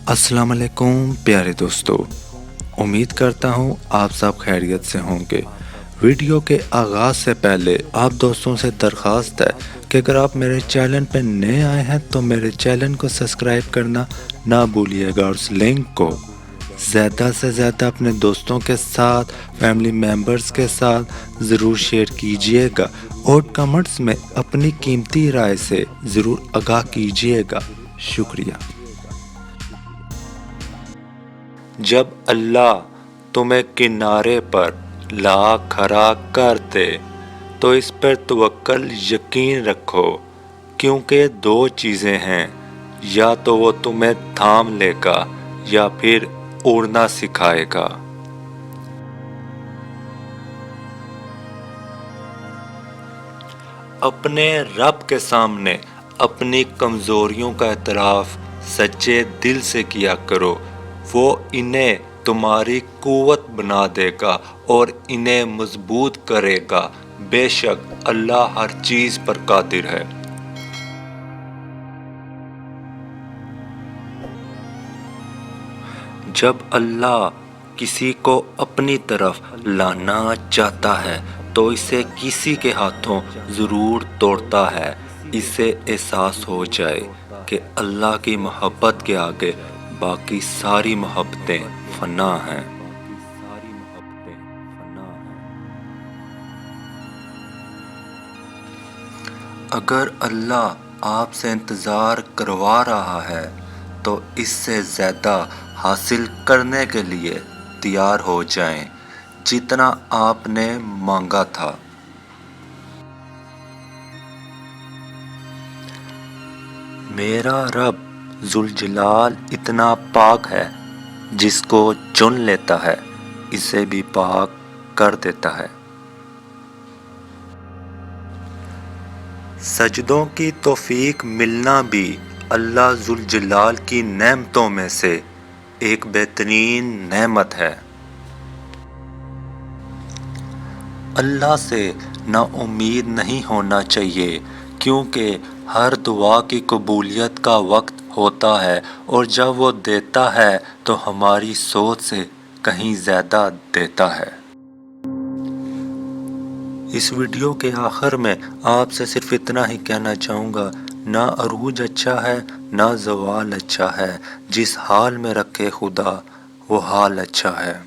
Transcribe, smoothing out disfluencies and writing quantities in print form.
السلام علیکم پیارے دوستو، امید کرتا ہوں آپ سب خیریت سے ہوں گے۔ ویڈیو کے آغاز سے پہلے آپ دوستوں سے درخواست ہے کہ اگر آپ میرے چینل پہ نئے آئے ہیں تو میرے چینل کو سبسکرائب کرنا نہ بھولیے گا، اور اس لنک کو زیادہ سے زیادہ اپنے دوستوں کے ساتھ، فیملی ممبرز کے ساتھ ضرور شیئر کیجئے گا، اور کمنٹس میں اپنی قیمتی رائے سے ضرور آگاہ کیجئے گا۔ شکریہ۔ جب اللہ تمہیں کنارے پر لا کھڑا کر دے تو اس پر توکل یقین رکھو، کیونکہ دو چیزیں ہیں، یا تو وہ تمہیں تھام لے گا یا پھر اڑنا سکھائے گا۔ اپنے رب کے سامنے اپنی کمزوریوں کا اعتراف سچے دل سے کیا کرو، وہ انہیں تمہاری قوت بنا دے گا اور انہیں مضبوط کرے گا۔ بے شک اللہ ہر چیز پر قادر ہے۔ جب اللہ کسی کو اپنی طرف لانا چاہتا ہے تو اسے کسی کے ہاتھوں ضرور توڑتا ہے۔ اسے احساس ہو جائے کہ اللہ کی محبت کے آگے باقی ساری محبتیں فنا ہیں۔ اگر اللہ آپ سے انتظار کروا رہا ہے تو اس سے زیادہ حاصل کرنے کے لیے تیار ہو جائیں جتنا آپ نے مانگا تھا۔ میرا رب ذوالجلال اتنا پاک ہے، جس کو چن لیتا ہے اسے بھی پاک کر دیتا ہے۔ سجدوں کی توفیق ملنا بھی اللہ ذوالجلال کی نعمتوں میں سے ایک بہترین نعمت ہے۔ اللہ سے نا امید نہیں ہونا چاہیے، کیونکہ ہر دعا کی قبولیت کا وقت ہوتا ہے، اور جب وہ دیتا ہے تو ہماری سوچ سے کہیں زیادہ دیتا ہے۔ اس ویڈیو کے آخر میں آپ سے صرف اتنا ہی کہنا چاہوں گا، نہ عروج اچھا ہے نہ زوال اچھا ہے، جس حال میں رکھے خدا وہ حال اچھا ہے۔